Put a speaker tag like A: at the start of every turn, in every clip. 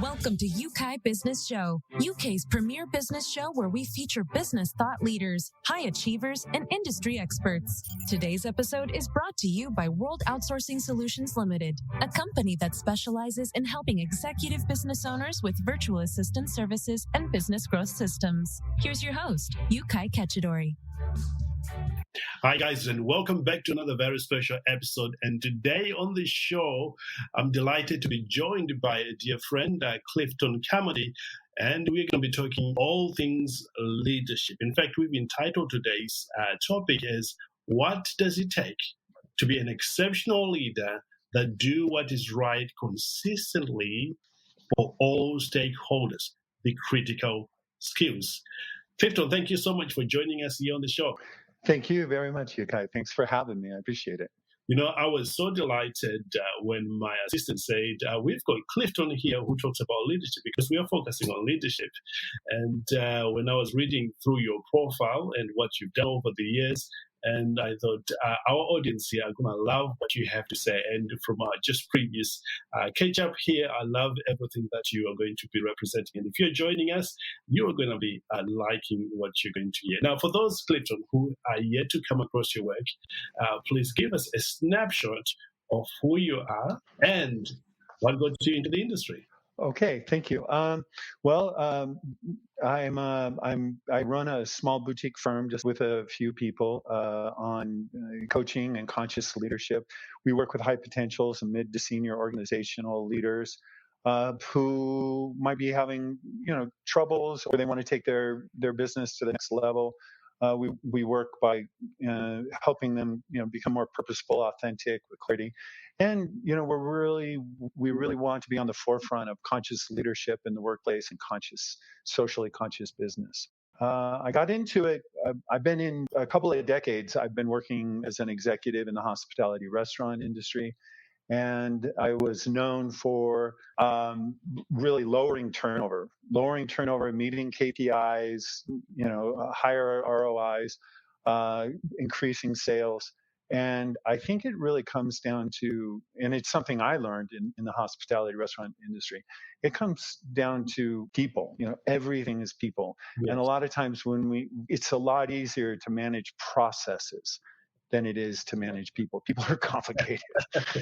A: Welcome to Yeukai Business Show, UK's premier business show where we feature business thought leaders, high achievers, and industry experts. Today's episode is brought to you by World Outsourcing Solutions Limited, a company that specializes in helping executive business owners with virtual assistant services and business growth systems. Here's your host, Yeukai Ketchidori.
B: Hi guys, and welcome back to another very special episode. And today on the show, I'm delighted to be joined by a dear friend, Clifton Carmody, and we're going to be talking all things leadership. In fact, we've entitled today's topic as "What Does It Take to Be an Exceptional Leader That Do What Is Right Consistently for All Stakeholders? The critical skills." Clifton, thank you so much for joining us here on the show.
C: Thank you very much, Yeukai. Thanks for having me. I appreciate it.
B: You know, I was so delighted when my assistant said, we've got Clifton here who talks about leadership because we are focusing on leadership. And when I was reading through your profile and what you've done over the years, and I thought our audience here are going to love what you have to say. And from our just previous catch-up here, I love everything that you are going to be representing. And if you're joining us, you're going to be liking what you're going to hear. Now, for those, Clifton, who are yet to come across your work, please give us a snapshot of who you are and what got you into the industry.
C: Okay, thank you. I run a small boutique firm just with a few people on coaching and conscious leadership. We work with high potentials and mid to senior organizational leaders who might be having troubles, or they want to take their business to the next level. We work by helping them become more purposeful, authentic, with clarity. And we really want to be on the forefront of conscious leadership in the workplace and socially conscious business. I got into it. I've been in a couple of decades. I've been working as an executive in the hospitality restaurant industry, and I was known for really lowering turnover, meeting KPIs, higher ROIs, increasing sales. And I think it really comes down to, and it's something I learned in the hospitality restaurant industry, it comes down to people. Everything is people. Yes. And a lot of times it's a lot easier to manage processes than it is to manage people. People are complicated.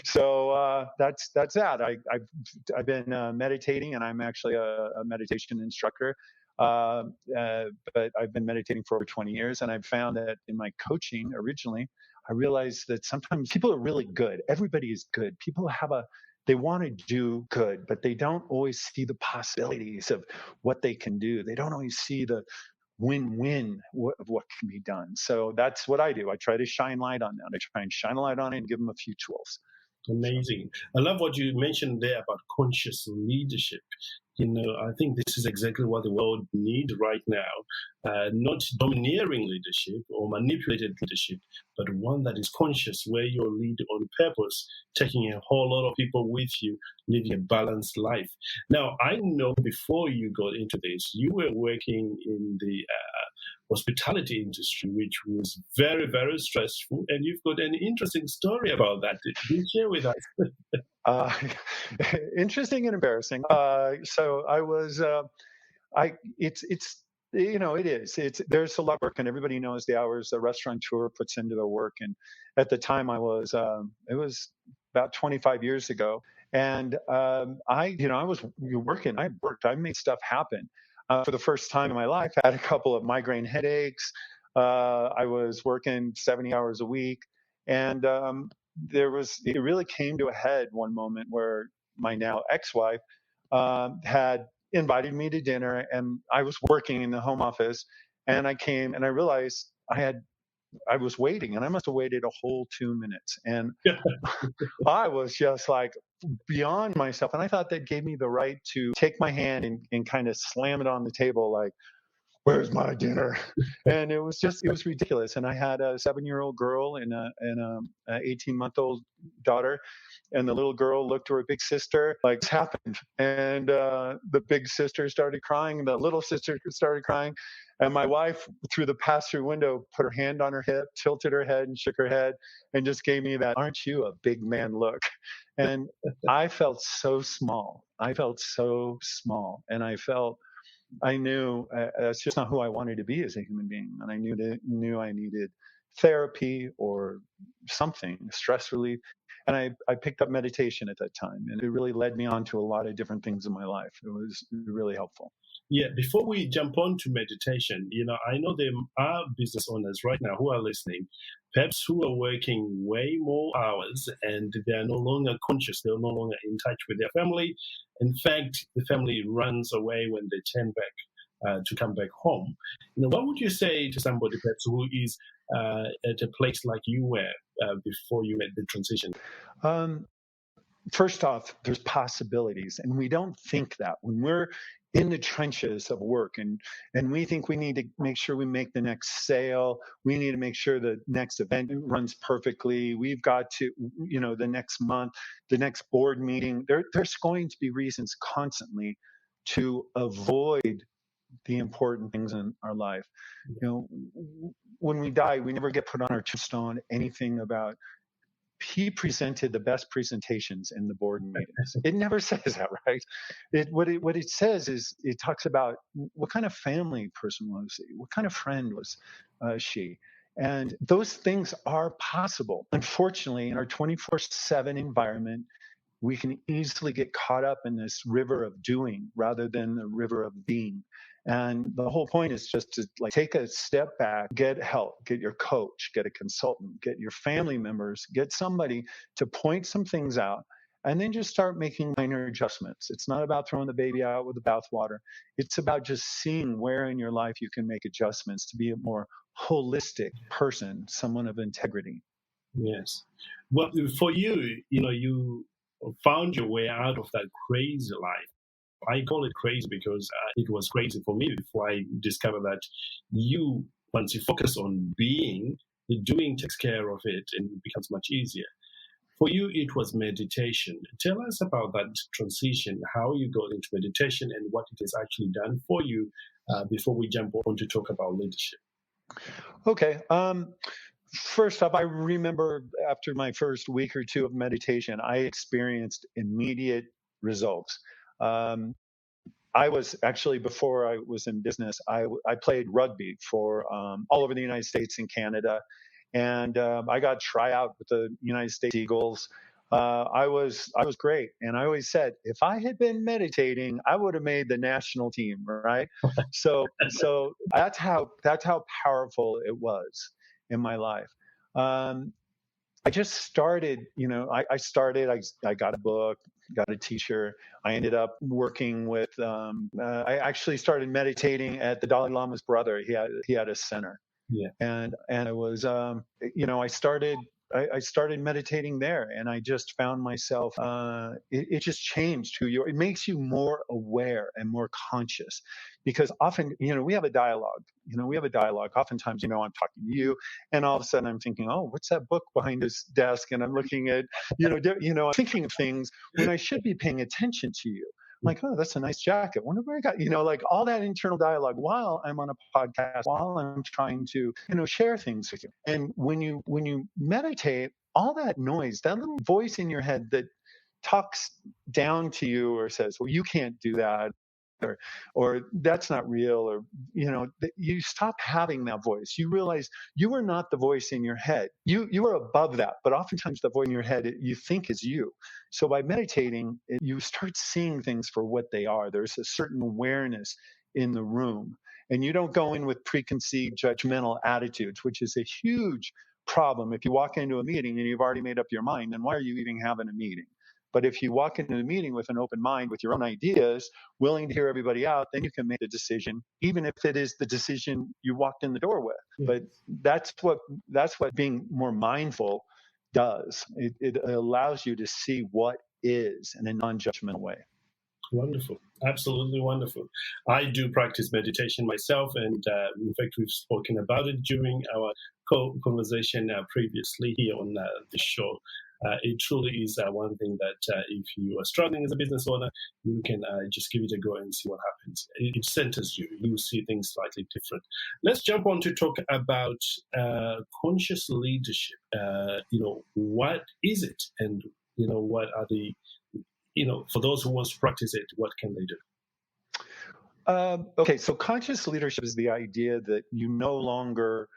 C: So that's that. I've been meditating, and I'm actually a meditation instructor. But I've been meditating for over 20 years, and I've found that in my coaching originally, I realized that sometimes people are really good. Everybody is good. People they want to do good, but they don't always see the possibilities of what they can do. They don't always see the win-win of what can be done. So that's what I do. I try to shine light on that. I try and shine a light on it and give them a few tools.
B: Amazing. I love what you mentioned there about conscious leadership. I think this is exactly what the world needs right now. Not domineering leadership or manipulated leadership, but one that is conscious, where you lead on purpose, taking a whole lot of people with you, living a balanced life. Now, I know before you got into this, you were working in the hospitality industry, which was very, very stressful. And you've got an interesting story about that. Can you share with us?
C: Interesting and embarrassing. So I was, there's a lot of work, and everybody knows the hours the restaurateur puts into their work. And at the time it was about 25 years ago. And I was working, I made stuff happen. For the first time in my life, I had a couple of migraine headaches. I was working 70 hours a week. And it really came to a head one moment where my now ex-wife had invited me to dinner, and I was working in the home office, and I came and I realized I was waiting, and I must have waited a whole 2 minutes. And I was just like beyond myself. And I thought that gave me the right to take my hand and kind of slam it on the table like, where's my dinner? And it was ridiculous. And I had a 7-year-old girl and a 18-month-old daughter. And the little girl looked to her big sister like, this happened. And the big sister started crying. The little sister started crying. And my wife, through the pass-through window, put her hand on her hip, tilted her head and shook her head and just gave me that, aren't you a big man look? And I felt so small. And I knew that's just not who I wanted to be as a human being. And I knew I needed therapy or something, stress relief. And I picked up meditation at that time, and it really led me on to a lot of different things in my life. It was really helpful.
B: Yeah, before we jump on to meditation, I know there are business owners right now who are listening, perhaps who are working way more hours and they are no longer conscious, they're no longer in touch with their family. In fact, the family runs away when they turn back to come back home. What would you say to somebody perhaps who is at a place like you were before you made the transition?
C: First off, there's possibilities, and we don't think that when we're in the trenches of work and we think we need to make sure we make the next sale, we need to make sure the next event runs perfectly, we've got to, the next month, the next board meeting, there's going to be reasons constantly to avoid the important things in our life. When we die, we never get put on our tombstone anything about he presented the best presentations in the board meetings. It never says that, right? What it says is it talks about what kind of family person was he, what kind of friend was she, and those things are possible. Unfortunately, in our 24/7 environment, we can easily get caught up in this river of doing rather than the river of being. And the whole point is just to take a step back, get help, get your coach, get a consultant, get your family members, get somebody to point some things out, and then just start making minor adjustments. It's not about throwing the baby out with the bathwater. It's about just seeing where in your life you can make adjustments to be a more holistic person, someone of integrity.
B: Yes. Well, for you, you found your way out of that crazy life. I call it crazy because it was crazy for me before I discovered that once you focus on being, the doing takes care of it and it becomes much easier. For you, it was meditation. Tell us about that transition, how you got into meditation and what it has actually done for you before we jump on to talk about leadership.
C: Okay. First off, I remember after my first week or two of meditation, I experienced immediate results. I was actually, before I was in business, I played rugby for all over the United States and Canada. And I got tryout with the United States Eagles. I was great. And I always said, if I had been meditating, I would have made the national team, right? So that's how powerful it was in my life. I just started, I got a book, got a teacher. I ended up working with, I actually started meditating at the Dalai Lama's brother. He had a center.
B: Yeah.
C: And I was, I started meditating there, and I just found myself, it just changed who you are. It makes you more aware and more conscious, because often, we have a dialogue. Oftentimes, I'm talking to you, and all of a sudden I'm thinking, oh, what's that book behind his desk? And I'm looking at, I'm thinking of things when I should be paying attention to you. Like, oh, that's a nice jacket. Wonder where I got, all that internal dialogue while I'm on a podcast, while I'm trying to, share things with you. And when you meditate, all that noise, that little voice in your head that talks down to you or says, well, you can't do that, or that's not real, or you stop having that voice. You realize you are not the voice in your head. You are above that, but oftentimes the voice in your head you think is you. So by meditating, you start seeing things for what they are. There's a certain awareness in the room, and you don't go in with preconceived judgmental attitudes, which is a huge problem. If you walk into a meeting and you've already made up your mind, then why are you even having a meeting? But if you walk into the meeting with an open mind, with your own ideas, willing to hear everybody out, then you can make a decision, even if it is the decision you walked in the door with. But that's what being more mindful does. It allows you to see what is in a non-judgmental way.
B: Wonderful. Absolutely wonderful. I do practice meditation myself, and in fact, we've spoken about it during our conversation previously here on the show. It truly is one thing that if you are struggling as a business owner, you can just give it a go and see what happens. It centers you. You see things slightly different. Let's jump on to talk about conscious leadership. What is it, and what are the for those who want to practice it, what can they do?
C: Okay, so conscious leadership is the idea that you no longer,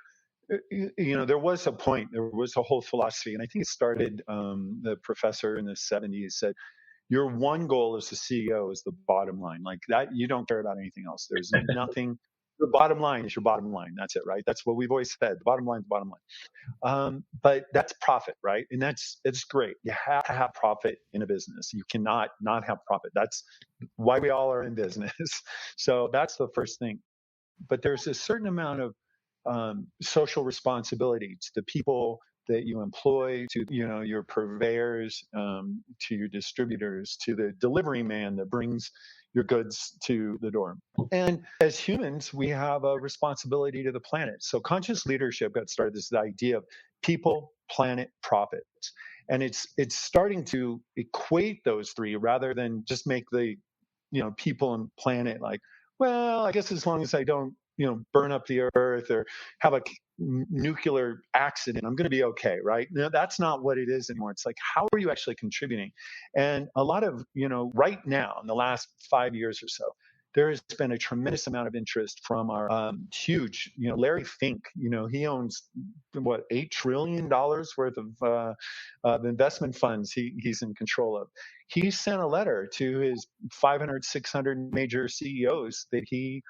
C: there was a point, there was a whole philosophy, and I think it started, the professor in the 70s said, your one goal as a CEO is the bottom line. Like that, you don't care about anything else. There's nothing. Your bottom line is your bottom line. That's it, right? That's what we've always said. The bottom line is the bottom line. But that's profit, right? And it's great. You have to have profit in a business. You cannot not have profit. That's why we all are in business. So that's the first thing. But there's a certain amount of social responsibility to the people that you employ, to your purveyors, to your distributors, to the delivery man that brings your goods to the door. And as humans, we have a responsibility to the planet. So conscious leadership got started this idea of people, planet, profit. And it's starting to equate those three rather than just make the people and planet like, well, I guess as long as I don't burn up the earth or have a nuclear accident, I'm going to be okay, right? No, that's not what it is anymore. It's like, how are you actually contributing? And a lot of, right now in the last 5 years or so, there has been a tremendous amount of interest from our huge, Larry Fink, he owns what, $8 trillion worth of investment funds he's in control of. He sent a letter to his 500, 600 major CEOs that he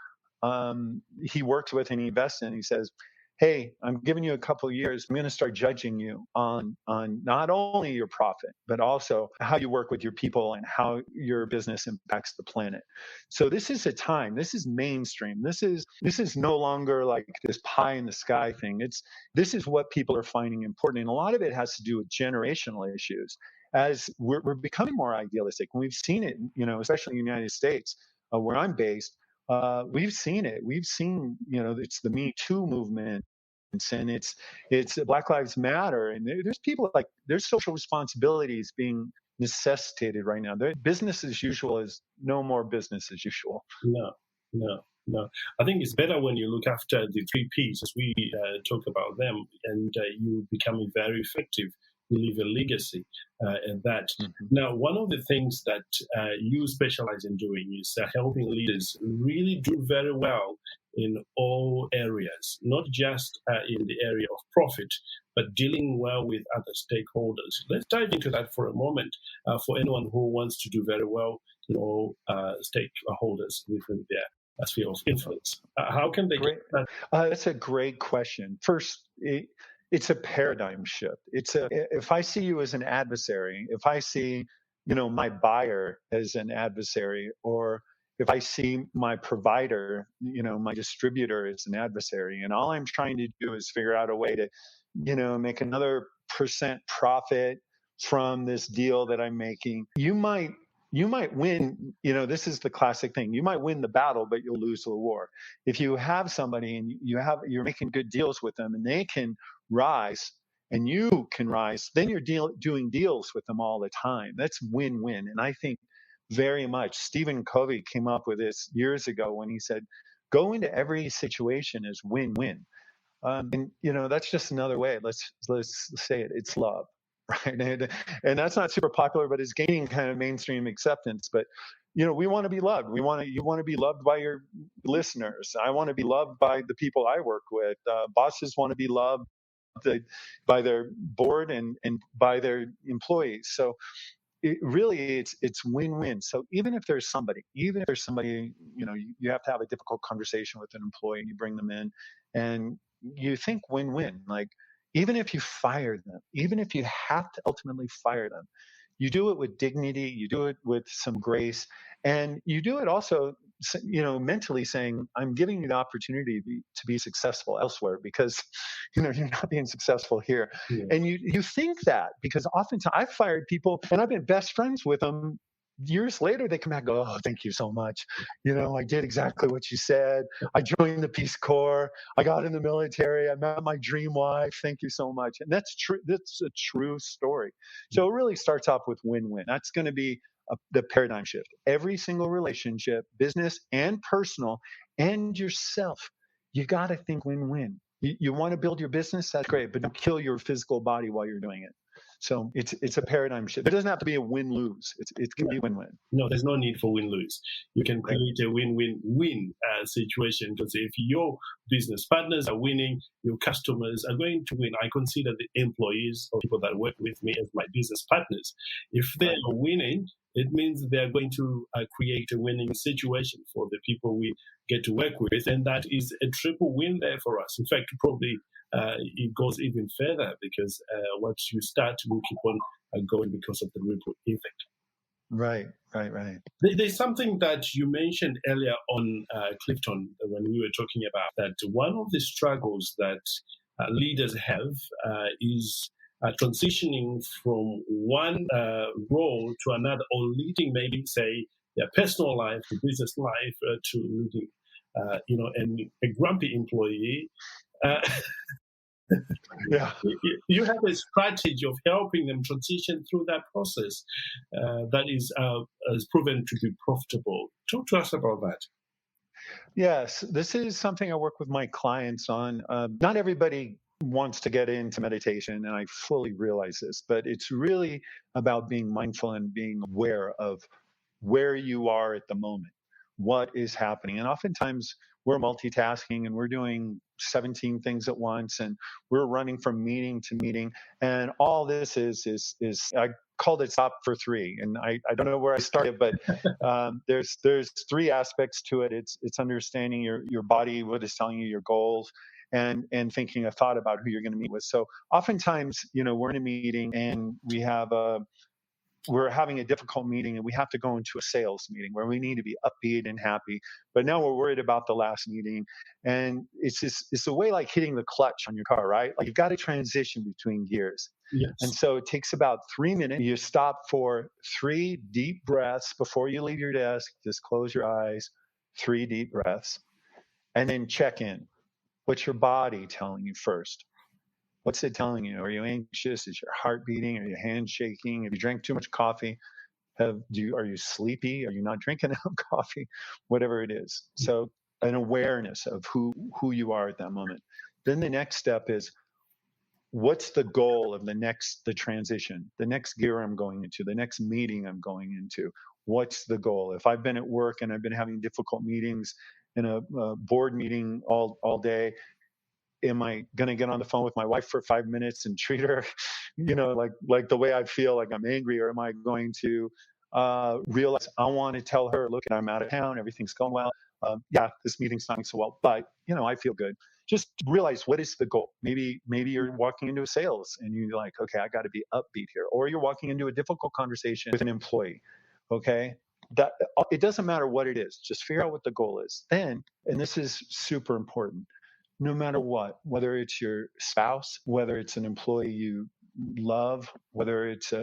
C: worked with and he invested in. He says, hey, I'm giving you a couple of years. I'm going to start judging you on not only your profit, but also how you work with your people and how your business impacts the planet. So this is a time, this is mainstream. This is no longer like this pie in the sky thing. This is what people are finding important. And a lot of it has to do with generational issues. As we're becoming more idealistic, and we've seen it, especially in the United States, where I'm based. We've seen it. We've seen, it's the Me Too movement, and it's Black Lives Matter, and there's people like there's social responsibilities being necessitated right now. Business as usual is no more business as usual.
B: No. I think it's better when you look after the three P's, as we talk about them, and you become very effective. You leave a legacy in that. Mm-hmm. Now, one of the things that you specialize in doing is helping leaders really do very well in all areas, not just in the area of profit, but dealing well with other stakeholders. Let's dive into that for a moment for anyone who wants to do very well in all stakeholders within their sphere of influence. How can they get that?
C: That's a great question. First, it's a paradigm shift. If I see you as an adversary, if I see, my buyer as an adversary, or if I see my provider, my distributor as an adversary, and all I'm trying to do is figure out a way to, make another % profit from this deal that I'm making, you might win, this is the classic thing. You might win the battle, but you'll lose the war. If you have somebody and you're making good deals with them and they can rise and you can rise, then you're doing deals with them all the time. That's win-win. And I think very much Stephen Covey came up with this years ago when he said, go into every situation as win-win. And that's just another way. Let's say it. It's love, right? And that's not super popular, but it's gaining kind of mainstream acceptance. But we want to be loved. You want to be loved by your listeners. I want to be loved by the people I work with. Bosses want to be loved by their board and by their employees. So it's win-win. So even if there's somebody, you have to have a difficult conversation with an employee and you bring them in and you think win-win. Like, even if you fire them, even if you have to ultimately fire them, you do it with dignity, you do it with some grace, and you do it also, mentally saying, I'm giving you the opportunity to be successful elsewhere because, you're not being successful here. Yeah. And you think that because oftentimes I've fired people and I've been best friends with them years later, they come back and go, oh, thank you so much. I did exactly what you said. I joined the Peace Corps. I got in the military. I met my dream wife. Thank you so much. And that's true. That's a true story. So it really starts off with win-win. That's going to be the paradigm shift. Every single relationship, business and personal, and yourself, you got to think win-win. You want to build your business, that's great, but don't kill your physical body while you're doing it. So it's a paradigm shift. It doesn't have to be a win-lose. It can be win-win.
B: No, there's no need for win-lose. You can create a win-win-win situation, because if your business partners are winning, your customers are going to win. I consider the employees or people that work with me as my business partners. If they are winning, it means they are going to create a winning situation for the people we get to work with, and that is a triple win there for us. In fact, probably it goes even further, because once you start, will keep on going because of the ripple effect.
C: Right.
B: There's something that you mentioned earlier on, Clifton, when we were talking about that one of the struggles that leaders have is transitioning from one role to another, or leading maybe, say, their personal life, the business life, to leading, and a grumpy employee.
C: Yeah.
B: You have a strategy of helping them transition through that process that has proven to be profitable. Talk to us about that.
C: Yes, this is something I work with my clients on. Not everybody wants to get into meditation, and I fully realize this, but it's really about being mindful and being aware of where you are at the moment, what is happening. And oftentimes we're multitasking and we're doing 17 things at once, and we're running from meeting to meeting. And all this is I called it Stop for Three. And I don't know where I started, but there's three aspects to it. It's understanding your body, what is telling you, your goals, and thinking a thought about who you're going to meet with. So oftentimes, we're in a meeting and we're having a difficult meeting and we have to go into a sales meeting where we need to be upbeat and happy. But now we're worried about the last meeting. And it's a way like hitting the clutch on your car, right? Like you've got to transition between gears.
B: Yes.
C: And so it takes about 3 minutes. You stop for 3 deep breaths before you leave your desk. Just close your eyes, 3 deep breaths, and then check in. What's your body telling you first? What's it telling you? Are you anxious? Is your heart beating? Are your hands shaking? Have you drank too much coffee? Are you sleepy? Are you not drinking enough coffee? Whatever it is. So an awareness of who you are at that moment. Then the next step is, what's the goal of the transition, the next gear I'm going into, the next meeting I'm going into? What's the goal? If I've been at work and I've been having difficult meetings in a board meeting all day, am I going to get on the phone with my wife for 5 minutes and treat her, like the way I feel, like I'm angry? Or am I going to realize I want to tell her, look, I'm out of town, everything's going well. This meeting's not going so well, but I feel good. Just realize, what is the goal? Maybe you're walking into a sales and you're like, okay, I got to be upbeat here. Or you're walking into a difficult conversation with an employee. Okay. That it doesn't matter what it is. Just figure out what the goal is. Then, and this is super important, no matter what, whether it's your spouse, whether it's an employee you love, whether it's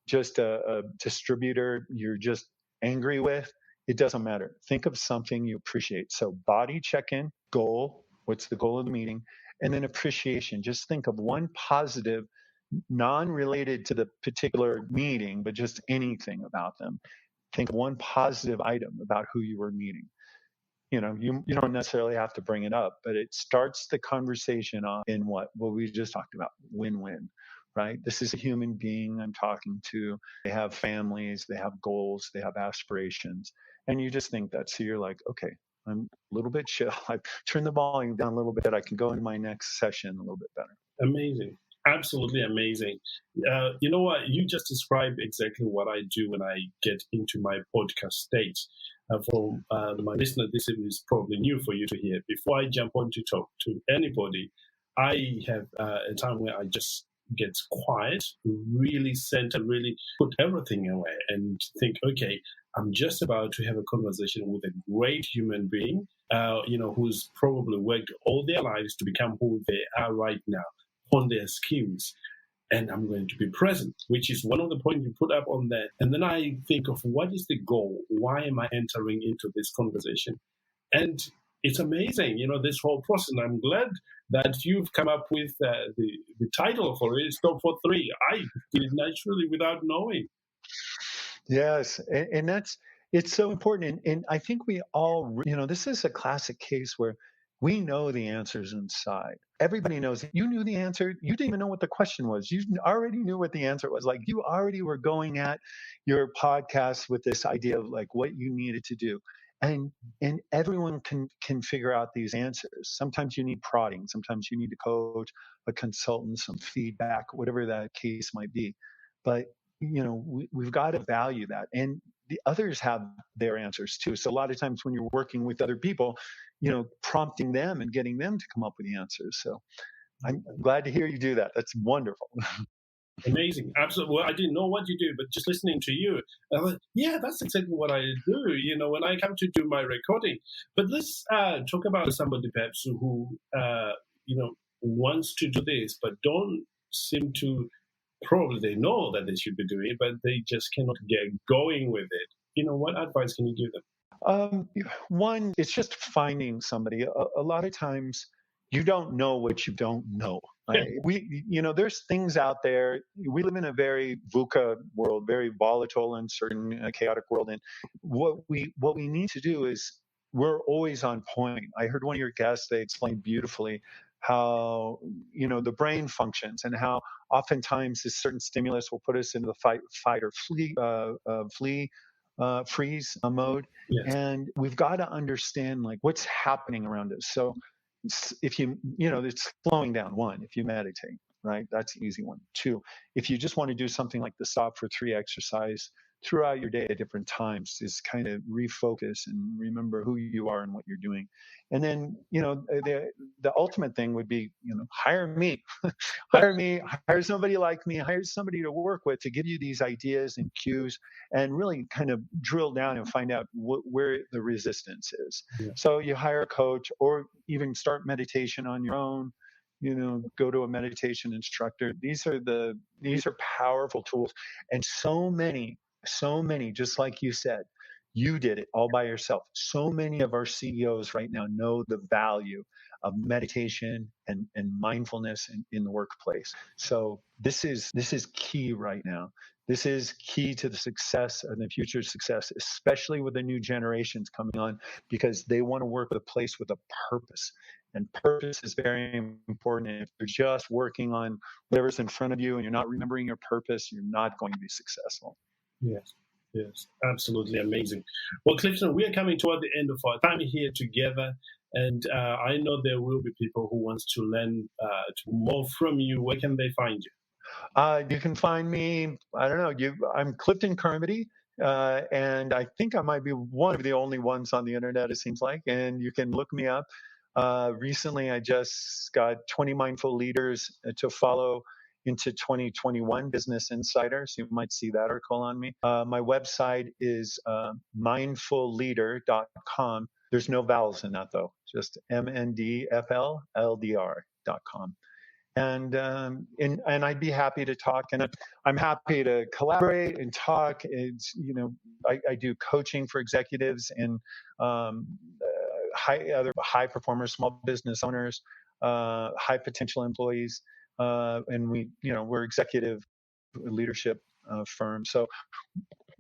C: just a distributor you're just angry with, it doesn't matter. Think of something you appreciate. So body check-in, goal, what's the goal of the meeting? And then appreciation. Just think of one positive, non-related to the particular meeting, but just anything about them. Think of one positive item about who you were meeting. You don't necessarily have to bring it up, but it starts the conversation off in what we just talked about, win-win, right? This is a human being I'm talking to. They have families, they have goals, they have aspirations. And you just think that. So you're like, okay, I'm a little bit chill. I've turned the volume down a little bit. I can go into my next session a little bit better.
B: Amazing. Absolutely amazing. You know what? You just described exactly what I do when I get into my podcast state. For my listener, this is probably new for you to hear. Before I jump on to talk to anybody, I have a time where I just get quiet, really center, really put everything away and think, okay, I'm just about to have a conversation with a great human being, who's probably worked all their lives to become who they are right now, on their skills. and I'm going to be present, which is one of the points you put up on there. And then I think of what is the goal? Why am I entering into this conversation? And it's amazing, this whole process. And I'm glad that you've come up with the title for it, Stop for Three. I did it naturally without knowing.
C: Yes, and it's so important. And I think we all, this is a classic case where we know the answers inside. Everybody knows. You knew the answer. You didn't even know what the question was. You already knew what the answer was. Like you already were going at your podcast with this idea of like what you needed to do. And everyone can figure out these answers. Sometimes you need prodding. Sometimes you need a coach, a consultant, some feedback, whatever that case might be. But we've got to value that, and the others have their answers too. So a lot of times when you're working with other people, prompting them and getting them to come up with the answers. So I'm glad to hear you do that. That's wonderful.
B: Amazing. Absolutely. Well, I didn't know what you do, but just listening to you, I thought, yeah, that's exactly what I do, when I come to do my recording. But let's talk about somebody perhaps who, wants to do this, but don't seem to, probably they know that they should be doing it, but they just cannot get going with it. What advice can you give them?
C: One, it's just finding somebody. A lot of times you don't know what you don't know. Right? There's things out there. We live in a very VUCA world, very volatile, uncertain, chaotic world. And what we need to do is we're always on point. I heard one of your guests, they explained beautifully how, the brain functions and how oftentimes this certain stimulus will put us into the fight or freeze mode.
B: Yes.
C: And we've got to understand like what's happening around us. So if it's slowing down. One, if you meditate, right? That's an easy one. Two, if you just want to do something like the Stop for Three exercise throughout your day at different times, is kind of refocus and remember who you are and what you're doing. And then, the ultimate thing would be, hire me, hire somebody like me, hire somebody to work with to give you these ideas and cues and really kind of drill down and find out where the resistance is. Yeah. So you hire a coach or even start meditation on your own, go to a meditation instructor. These are powerful tools. And so many, just like you said, you did it all by yourself. So many of our CEOs right now know the value of meditation and mindfulness in the workplace. So this is key right now. This is key to the success and the future success, especially with the new generations coming on, because they want to work with a place with a purpose. And purpose is very important. And if you're just working on whatever's in front of you and you're not remembering your purpose, you're not going to be successful.
B: Yes, absolutely amazing. Well, Clifton, we are coming toward the end of our time here together, and I know there will be people who want to learn more from you. Where can they find you?
C: You can find me, I don't know, I'm Clifton Carmody, and I think I might be one of the only ones on the internet, it seems like, and you can look me up. Recently, I just got 20 mindful leaders to follow into 2021 Business Insider. So you might see that article on me. My website is mindfulleader.com. There's no vowels in that though, just MNDFLLDR.com. And I'd be happy to talk, and I'm happy to collaborate and talk. It's, I do coaching for executives and other high performers, small business owners, high potential employees. And we're executive leadership firm. So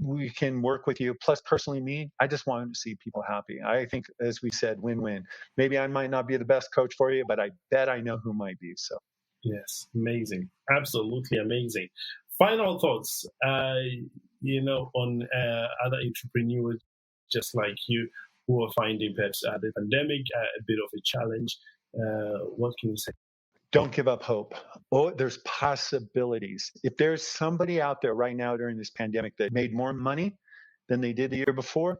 C: we can work with you. Plus, personally, me, I just want to see people happy. I think, as we said, win-win. Maybe I might not be the best coach for you, but I bet I know who might be. So,
B: yes, amazing, absolutely amazing. Final thoughts, on other entrepreneurs just like you who are finding perhaps the pandemic a bit of a challenge. What can you say?
C: Don't give up hope. Oh, there's possibilities. If there's somebody out there right now during this pandemic that made more money than they did the year before,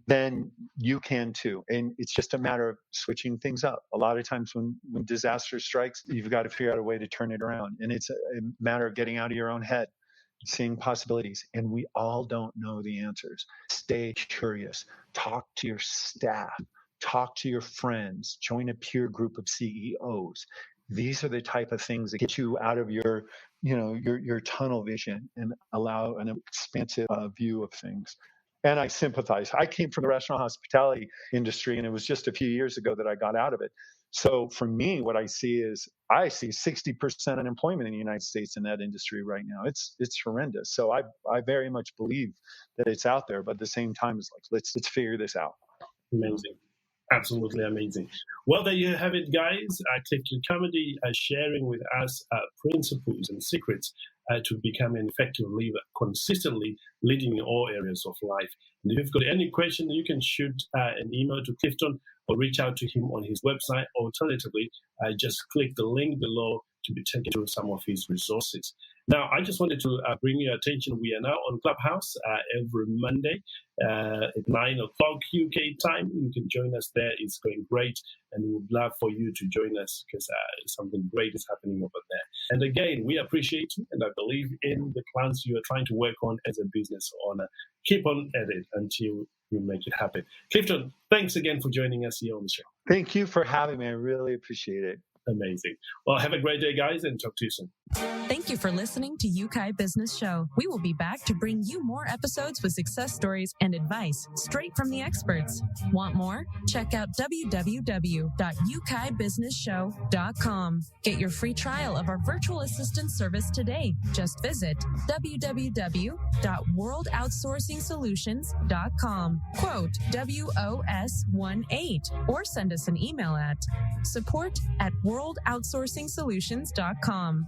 C: then you can too. And it's just a matter of switching things up. A lot of times when disaster strikes, you've got to figure out a way to turn it around. And it's a matter of getting out of your own head, seeing possibilities. And we all don't know the answers. Stay curious. Talk to your staff. Talk to your friends. Join a peer group of CEOs. These are the type of things that get you out of your your tunnel vision and allow an expansive view of things. And I sympathize. I came from the restaurant hospitality industry, and it was just a few years ago that I got out of it. So for me, what I see 60% unemployment in the United States in that industry right now. It's horrendous. So I very much believe that it's out there, but at the same time, it's like let's figure this out.
B: Amazing. Absolutely amazing. Well, there you have it, guys. Clifton Carmody sharing with us principles and secrets to become an effective leader, consistently leading in all areas of life. And if you've got any question, you can shoot an email to Clifton or reach out to him on his website. Alternatively, just click the link below to be taken to some of his resources. Now, I just wanted to bring your attention. We are now on Clubhouse every Monday at 9 o'clock UK time. You can join us there. It's going great, and we would love for you to join us because something great is happening over there. And again, we appreciate you, and I believe in the plans you are trying to work on as a business owner. Keep on at it until you make it happen. Clifton, thanks again for joining us here on the show.
C: Thank you for having me. I really appreciate it.
B: Amazing. Well, have a great day, guys, and talk to you soon.
A: Thank you for listening to Yeukai Business Show. We will be back to bring you more episodes with success stories and advice straight from the experts. Want more? Check out www.yeukai.businessshow.com. Get your free trial of our virtual assistant service today. Just visit www.worldoutsourcingsolutions.com. Quote WOS18 or send us an email at support@worldoutsourcingsolutions.com.